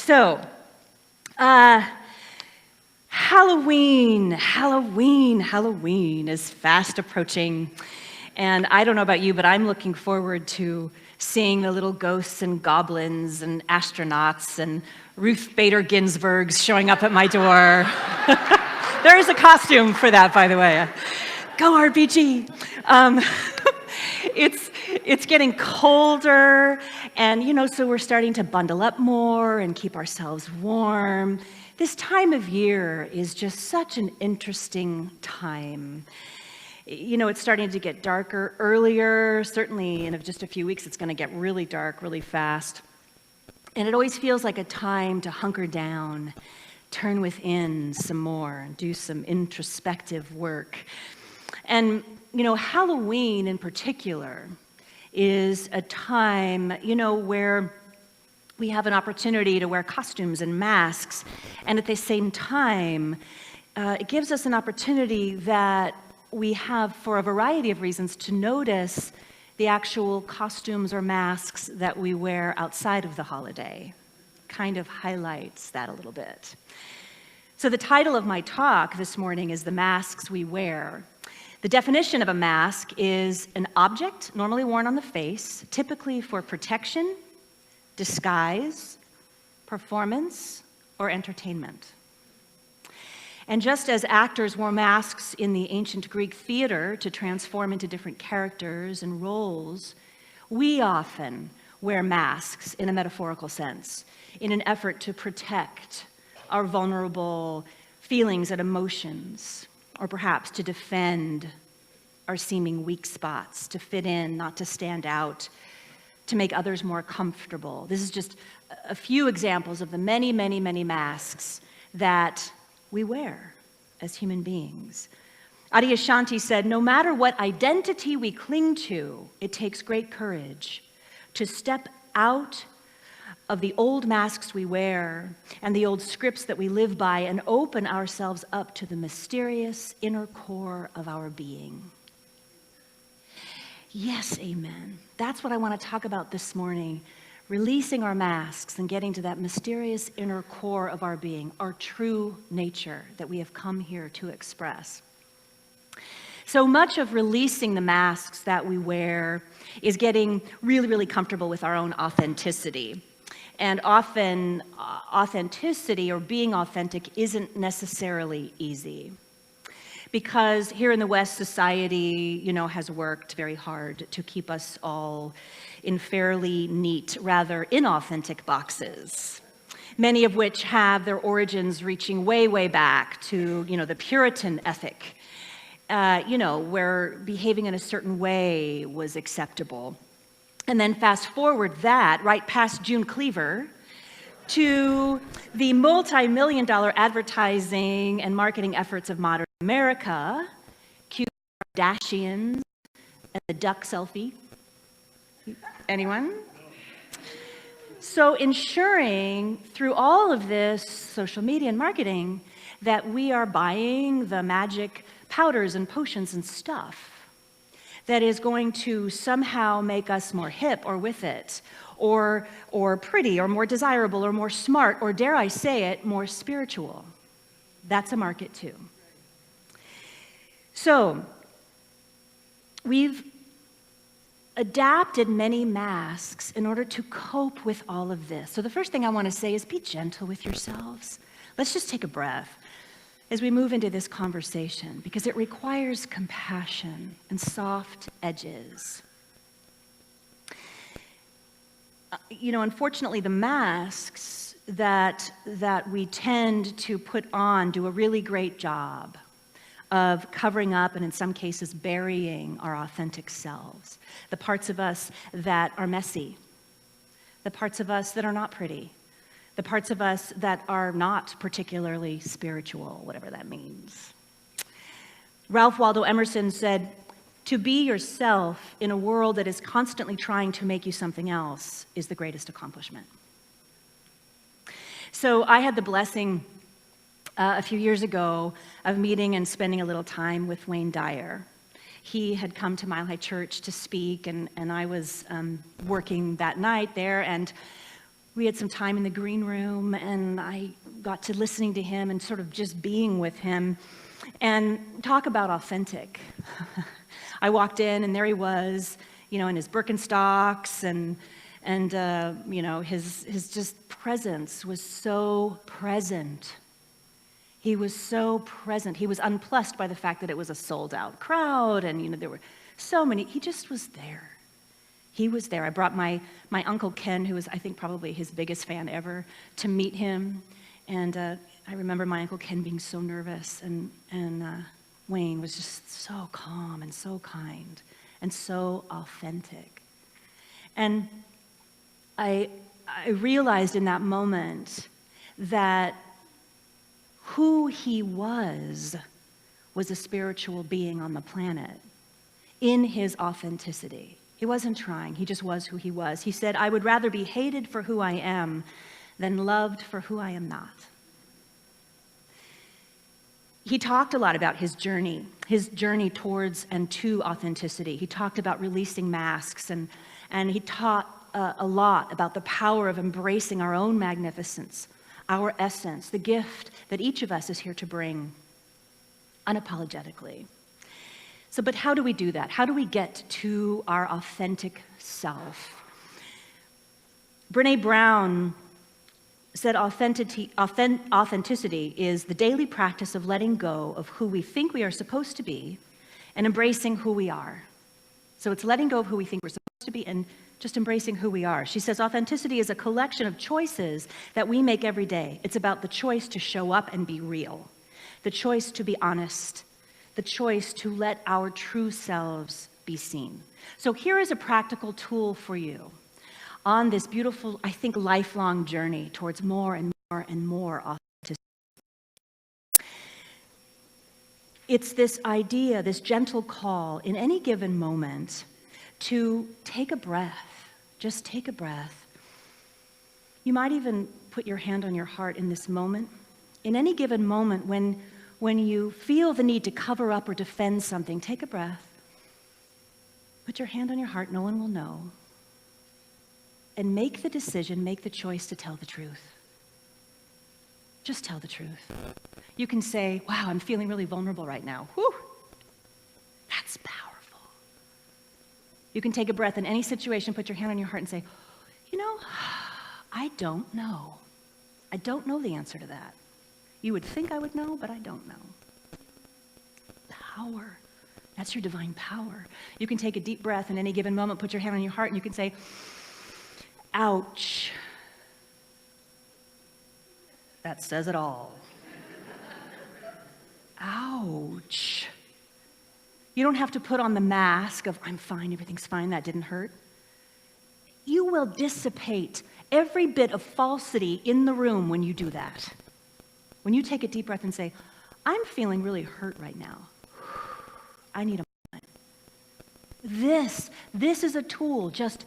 So, Halloween is fast approaching. And I don't know about you, but I'm looking forward to seeing the little ghosts and goblins and astronauts and Ruth Bader Ginsburg's showing up at my door. There is a costume for that, by the way. Go RPG. It's getting colder, and so we're starting to bundle up more and keep ourselves warm. This time of year is just such an interesting time. It's starting to get darker earlier. Certainly in just a few weeks, it's going to get really dark really fast. And it always feels like a time to hunker down, turn within some more, do some introspective work. And, Halloween in particular is a time, where we have an opportunity to wear costumes and masks. And at the same time, it gives us an opportunity that we have, for a variety of reasons, to notice the actual costumes or masks that we wear outside of the holiday. Kind of highlights that a little bit. So the title of my talk this morning is The Masks We Wear. The definition of a mask is an object normally worn on the face, typically for protection, disguise, performance, or entertainment. And just as actors wore masks in the ancient Greek theater to transform into different characters and roles, we often wear masks in a metaphorical sense, in an effort to protect our vulnerable feelings and emotions, or perhaps to defend our seeming weak spots, to fit in, not to stand out, to make others more comfortable. This is just a few examples of the many, many, many masks that we wear as human beings. Adyashanti said, "No matter what identity we cling to, it takes great courage to step out of the old masks we wear and the old scripts that we live by and open ourselves up to the mysterious inner core of our being." Yes, amen. That's what I want to talk about this morning. Releasing our masks and getting to that mysterious inner core of our being, our true nature that we have come here to express. So much of releasing the masks that we wear is getting really, really comfortable with our own authenticity. And often, authenticity or being authentic isn't necessarily easy. Because here in the West, society, has worked very hard to keep us all in fairly neat, rather inauthentic boxes, many of which have their origins reaching way, way back to, the Puritan ethic, where behaving in a certain way was acceptable. And then fast forward that, right past June Cleaver, to the multi-million-dollar advertising and marketing efforts of modern America, cute Kardashians, and the duck selfie. Anyone? So ensuring through all of this social media and marketing that we are buying the magic powders and potions and stuff that is going to somehow make us more hip or with it, or pretty, or more desirable, or more smart, or dare I say it, more spiritual. That's a market too. So, we've adapted many masks in order to cope with all of this. So the first thing I want to say is be gentle with yourselves. Let's just take a breath as we move into this conversation, because it requires compassion and soft edges. Unfortunately, the masks that we tend to put on do a really great job of covering up and in some cases burying our authentic selves. The parts of us that are messy, the parts of us that are not pretty, the parts of us that are not particularly spiritual, whatever that means. Ralph Waldo Emerson said, "To be yourself in a world that is constantly trying to make you something else is the greatest accomplishment." So I had the blessing a few years ago of meeting and spending a little time with Wayne Dyer. He had come to Mile High Church to speak, and I was working that night there, and We had some time in the green room, and I got to listening to him and sort of just being with him. And talk about authentic. I walked in, and there he was, in his Birkenstocks, and his just presence was so present. He was so present. He was unplussed by the fact that it was a sold-out crowd, and there were so many. He just was there. He was there. I brought my Uncle Ken, who was, I think, probably his biggest fan ever, to meet him. And I remember my Uncle Ken being so nervous, and Wayne was just so calm and so kind and so authentic. And I realized in that moment that who he was a spiritual being on the planet in his authenticity. He wasn't trying, he just was who he was. He said, "I would rather be hated for who I am than loved for who I am not." He talked a lot about his journey towards and to authenticity. He talked about releasing masks, and he taught a lot about the power of embracing our own magnificence, our essence, the gift that each of us is here to bring unapologetically. But how do we do that? How do we get to our authentic self? Brene Brown said authenticity is the daily practice of letting go of who we think we are supposed to be and embracing who we are. So it's letting go of who we think we're supposed to be and just embracing who we are. She says authenticity is a collection of choices that we make every day. It's about the choice to show up and be real, the choice to be honest, the choice to let our true selves be seen. So here is a practical tool for you on this beautiful, I think, lifelong journey towards more and more and more authenticity. It's this idea, this gentle call in any given moment to take a breath. Just take a breath. You might even put your hand on your heart in this moment. In any given moment when you feel the need to cover up or defend something, take a breath. Put your hand on your heart, no one will know. And make the decision, make the choice to tell the truth. Just tell the truth. You can say, wow, I'm feeling really vulnerable right now. Whew, that's powerful. You can take a breath in any situation, put your hand on your heart and say, I don't know. I don't know the answer to that. You would think I would know, but I don't know. Power. That's your divine power. You can take a deep breath in any given moment, put your hand on your heart, and you can say, ouch. That says it all. Ouch. You don't have to put on the mask of, I'm fine, everything's fine, that didn't hurt. You will dissipate every bit of falsity in the room when you do that. When you take a deep breath and say, I'm feeling really hurt right now. I need a moment. This is a tool. Just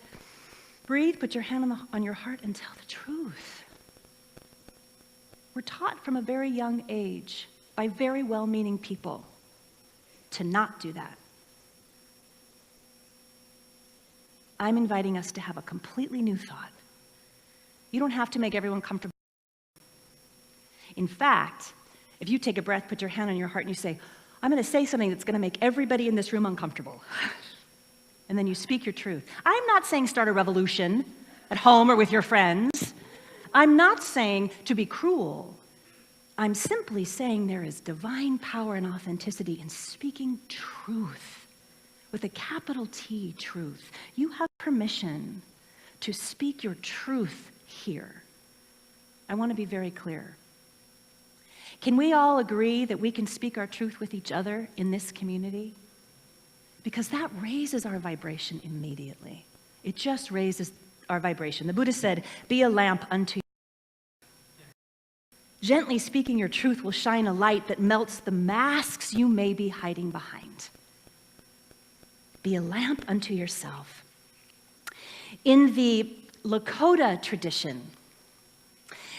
breathe, put your hand on your heart, and tell the truth. We're taught from a very young age by very well-meaning people to not do that. I'm inviting us to have a completely new thought. You don't have to make everyone comfortable. In fact, if you take a breath, put your hand on your heart, and you say, I'm going to say something that's going to make everybody in this room uncomfortable. And then you speak your truth. I'm not saying start a revolution at home or with your friends. I'm not saying to be cruel. I'm simply saying there is divine power and authenticity in speaking truth, with a capital T, truth. You have permission to speak your truth here. I want to be very clear. Can we all agree that we can speak our truth with each other in this community? Because that raises our vibration immediately. It just raises our vibration. The Buddha said, be a lamp unto you. Gently speaking your truth will shine a light that melts the masks you may be hiding behind. Be a lamp unto yourself. In the Lakota tradition,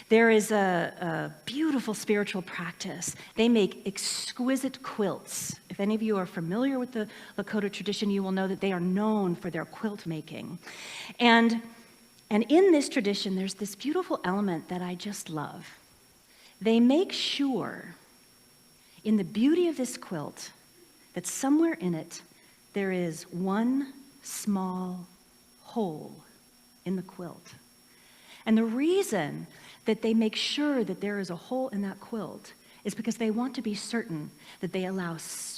there is a beautiful spiritual practice. They make exquisite quilts. If any of you are familiar with the Lakota tradition, you will know that they are known for their quilt making. And And in this tradition, there's this beautiful element that I just love. They make sure, in the beauty of this quilt, that somewhere in it there is one small hole in the quilt. And the reason that they make sure that there is a hole in that quilt is because they want to be certain that they allow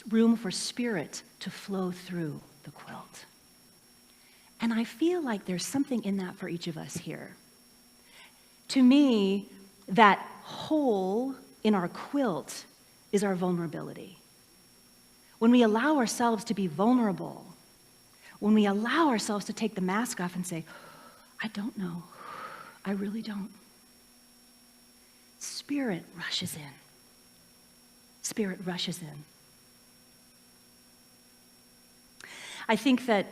room for spirit to flow through the quilt. And I feel like there's something in that for each of us here. To me, that hole in our quilt is our vulnerability. When we allow ourselves to be vulnerable, when we allow ourselves to take the mask off and say, I don't know, I really don't. Spirit rushes in. Spirit rushes in. I think that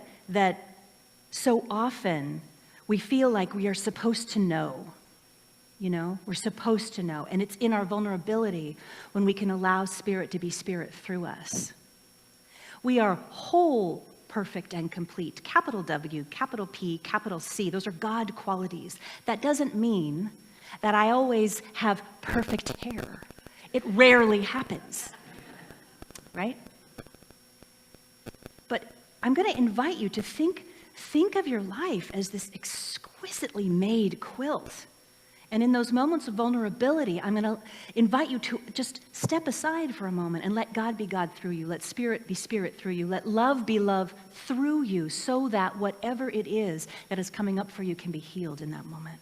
so often we feel like we are supposed to know. We're supposed to know. And it's in our vulnerability when we can allow Spirit to be Spirit through us. We are whole, perfect, and complete. Capital W, capital P, capital C. Those are God qualities. That doesn't mean that I always have perfect hair. It rarely happens, right? But I'm going to invite you to think of your life as this exquisitely made quilt. And in those moments of vulnerability, I'm going to invite you to just step aside for a moment and let God be God through you. Let Spirit be Spirit through you. Let love be love through you so that whatever it is that is coming up for you can be healed in that moment.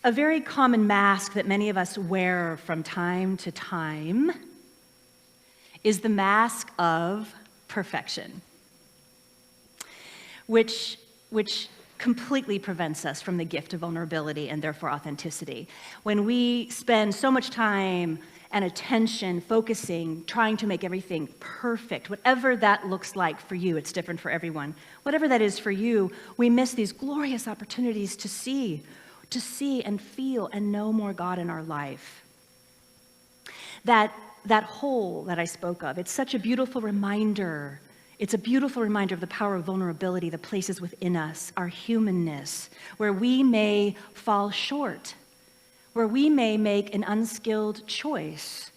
A very common mask that many of us wear from time to time is the mask of perfection, which completely prevents us from the gift of vulnerability and therefore authenticity. When we spend so much time and attention focusing, trying to make everything perfect, whatever that looks like for you, it's different for everyone. Whatever that is for you, we miss these glorious opportunities to see and feel and know more God in our life. That hole that I spoke of, it's such a beautiful reminder. It's a beautiful reminder of the power of vulnerability, the places within us, our humanness, where we may fall short, where we may make an unskilled choice.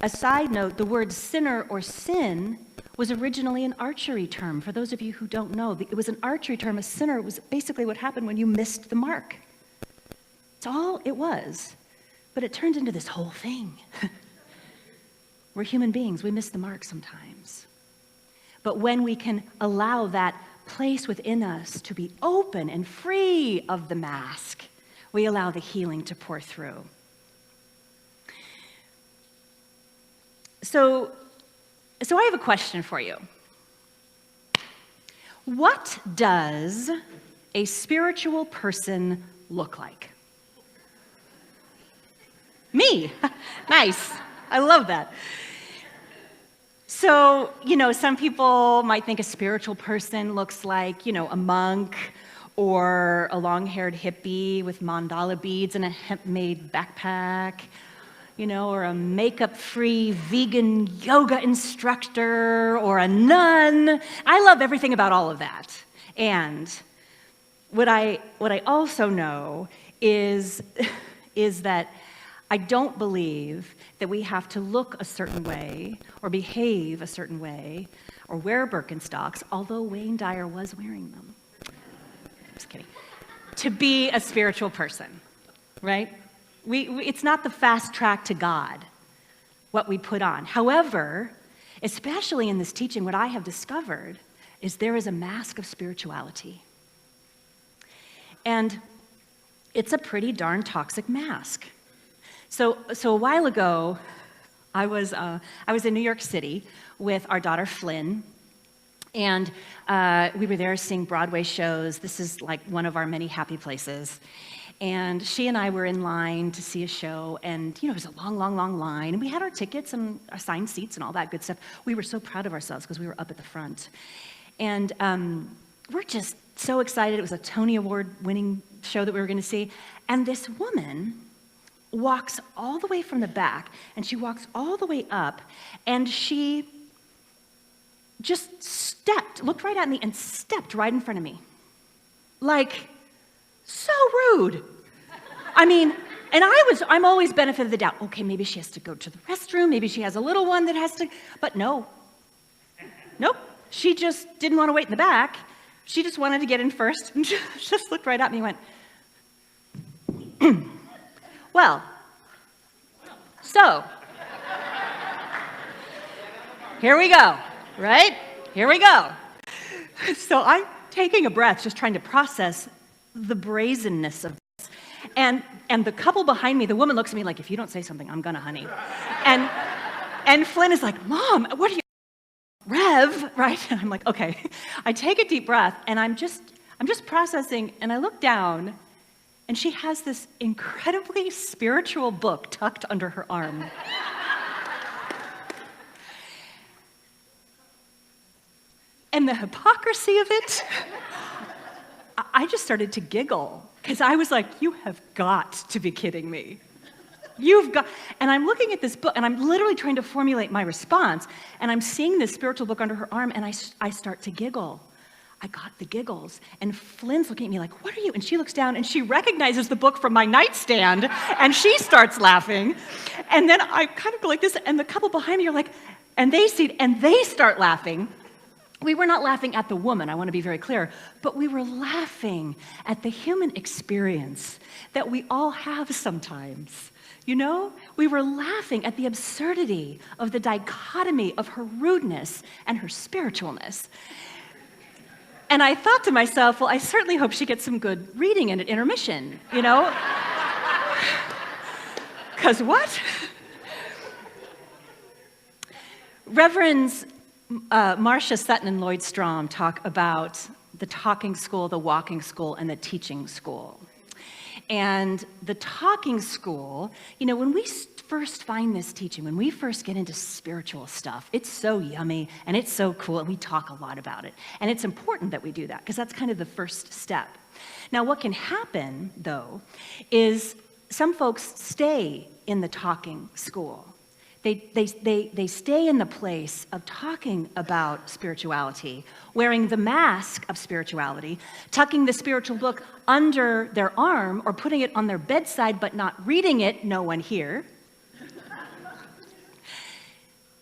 A side note, the word sinner or sin was originally an archery term. For those of you who don't know, it was an archery term. A sinner was basically what happened when you missed the mark. It's all it was. But it turned into this whole thing. We're human beings. We miss the mark sometimes. But when we can allow that place within us to be open and free of the mask, we allow the healing to pour through. So I have a question for you. What does a spiritual person look like? Me. Nice. I love that. So, some people might think a spiritual person looks like, a monk or a long-haired hippie with mandala beads and a hemp-made backpack, or a makeup-free vegan yoga instructor or a nun. I love everything about all of that. And what I also know is that I don't believe that we have to look a certain way or behave a certain way or wear Birkenstocks, although Wayne Dyer was wearing them. Just kidding. To be a spiritual person, right? It's not the fast track to God, what we put on. However, especially in this teaching, what I have discovered is there is a mask of spirituality. And it's a pretty darn toxic mask. So a while ago, I was in New York City with our daughter Flynn, and we were there seeing Broadway shows. This is like one of our many happy places. And she and I were in line to see a show, and it was a long, long, long line. And we had our tickets and assigned seats and all that good stuff. We were so proud of ourselves because we were up at the front. And we're just so excited. It was a Tony Award-winning show that we were going to see. And this woman walks all the way from the back, and she walks all the way up, and she just looked right at me and stepped right in front of me. Like, so rude. I mean, and I'm always benefit of the doubt. Okay, maybe she has to go to the restroom. Maybe she has a little one that has to, but nope. She just didn't want to wait in the back. She just wanted to get in first and just looked right at me and went, well, so, here we go, right? Here we go. So I'm taking a breath, just trying to process the brazenness of this. And the couple behind me, the woman looks at me like, if you don't say something, I'm gonna, honey. And Flynn is like, Mom, what are you, Rev, right? And I'm like, okay. I take a deep breath, and I'm just processing, and I look down, and she has this incredibly spiritual book tucked under her arm. And the hypocrisy of it, I just started to giggle, because I was like, you have got to be kidding me. And I'm looking at this book, and I'm literally trying to formulate my response, and I'm seeing this spiritual book under her arm, and I start to giggle. I got the giggles, and Flynn's looking at me like, what are you? And she looks down, and she recognizes the book from my nightstand, and she starts laughing. And then I kind of go like this, and the couple behind me are like, and they see it, and they start laughing. We were not laughing at the woman, I want to be very clear, but we were laughing at the human experience that we all have sometimes. You know, we were laughing at the absurdity of the dichotomy of her rudeness and her spiritualness. And I thought to myself, well, I certainly hope she gets some good reading in at intermission, you know? Because what? Reverends Marcia Sutton and Lloyd Strom talk about the talking school, the walking school, and the teaching school. And the talking school, you know, when we first find this teaching, when we first get into spiritual stuff, it's so yummy and it's so cool, and we talk a lot about it. And it's important that we do that, because that's kind of the first step. Now, what can happen, though, is some folks stay in the talking school. They stay in the place of talking about spirituality, wearing the mask of spirituality, tucking the spiritual book under their arm or putting it on their bedside but not reading it, no one here.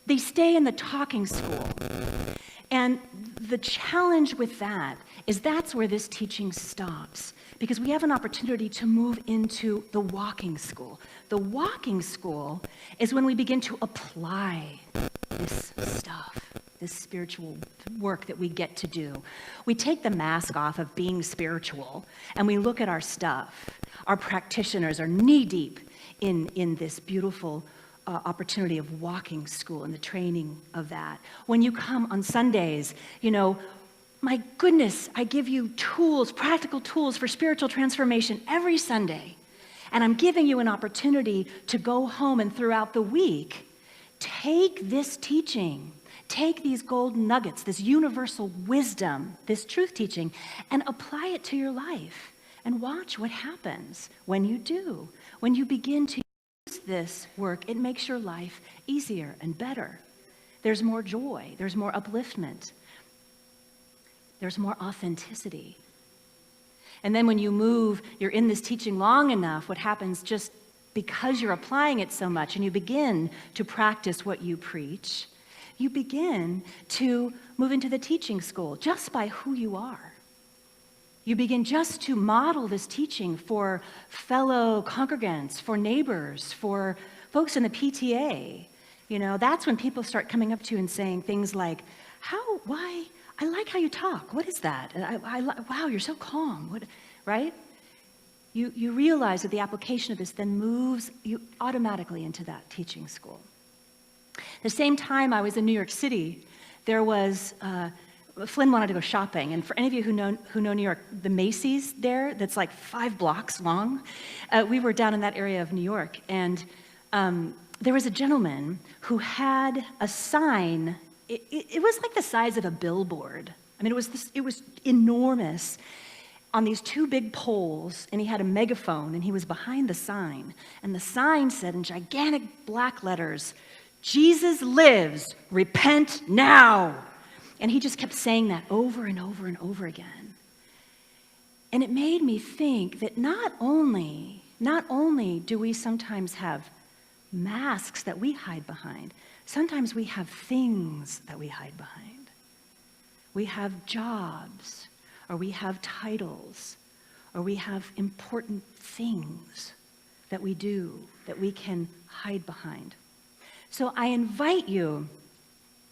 They stay in the talking school. And the challenge with that is that's where this teaching stops, because we have an opportunity to move into the walking school. The walking school is when we begin to apply this stuff, this spiritual work that we get to do. We take the mask off of being spiritual, and we look at our stuff. Our practitioners are knee-deep in this beautiful opportunity of walking school and the training of that. When you come on Sundays, you know, my goodness, I give you tools, practical tools for spiritual transformation every Sunday. And I'm giving you an opportunity to go home and throughout the week, take this teaching, take these golden nuggets, this universal wisdom, this truth teaching, and apply it to your life. And watch what happens when you do. When you begin to use this work, it makes your life easier and better. There's more joy, there's more upliftment, there's more authenticity. And then when you move, you're in this teaching long enough, what happens just because you're applying it so much and you begin to practice what you preach, you begin to move into the teaching school just by who you are. You begin just to model this teaching for fellow congregants, for neighbors, for folks in the PTA. You know, that's when people start coming up to you and saying things like, why, I like how you talk. What is that? Wow, you're so calm. What, right? You realize that the application of this then moves you automatically into that teaching school. The same time I was in New York City, there was, Flynn wanted to go shopping. And for any of you who know New York, the Macy's there, that's like 5 blocks long, we were down in that area of New York. And there was a gentleman who had a sign. It was like the size of a billboard. I mean, it was enormous on these 2 big poles, and he had a megaphone, and he was behind the sign. And the sign said in gigantic black letters, "Jesus lives, repent now." And he just kept saying that over and over and over again. And it made me think that not only do we sometimes have masks that we hide behind, sometimes we have things that we hide behind. We have jobs, or we have titles, or we have important things that we do that we can hide behind. So I invite you,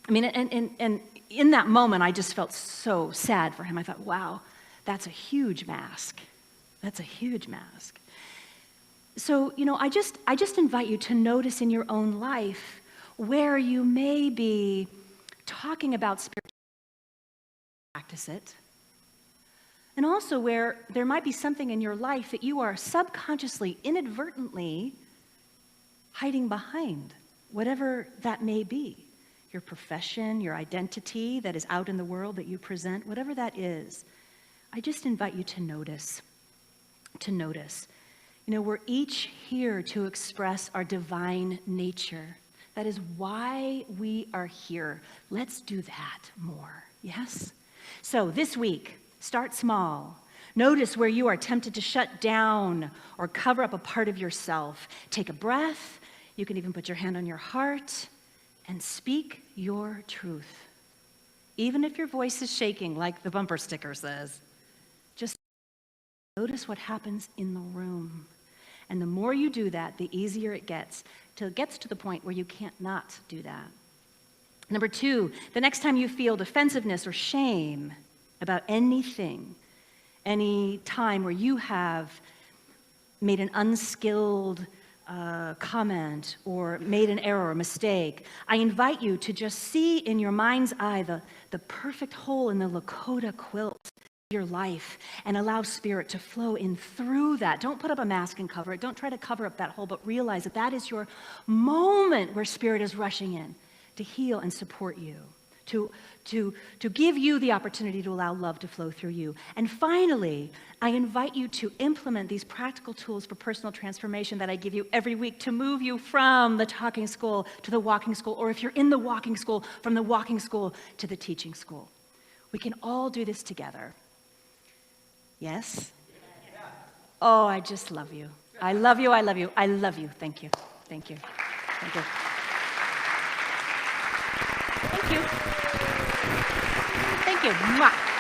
and in that moment, I just felt so sad for him. I thought, wow, that's a huge mask. That's a huge mask. So, I just invite you to notice in your own life where you may be talking about spiritual practice it, and also where there might be something in your life that you are subconsciously, inadvertently hiding behind, whatever that may be. Your profession, your identity that is out in the world that you present, whatever that is. I just invite you to notice. We're each here to express our divine nature. That is why we are here. Let's do that more, yes? So this week, start small. Notice where you are tempted to shut down or cover up a part of yourself. Take a breath. You can even put your hand on your heart and speak your truth. Even if your voice is shaking, like the bumper sticker says, just notice what happens in the room. And the more you do that, the easier it gets, till it gets to the point where you can't not do that. Number 2, the next time you feel defensiveness or shame about anything, any time where you have made an unskilled comment or made an error or mistake, I invite you to just see in your mind's eye the perfect hole in the Lakota quilt of your life and allow Spirit to flow in through that. Don't put up a mask and cover it. Don't try to cover up that hole, but realize that that is your moment where Spirit is rushing in to heal and support you, to give you the opportunity to allow love to flow through you. And finally, I invite you to implement these practical tools for personal transformation that I give you every week to move you from the talking school to the walking school, or if you're in the walking school, from the walking school to the teaching school. We can all do this together. Yes? Oh, I just love you. I love you, I love you, I love you. Thank you. Thank you. Thank you. Thank you. Thank you. Mwah.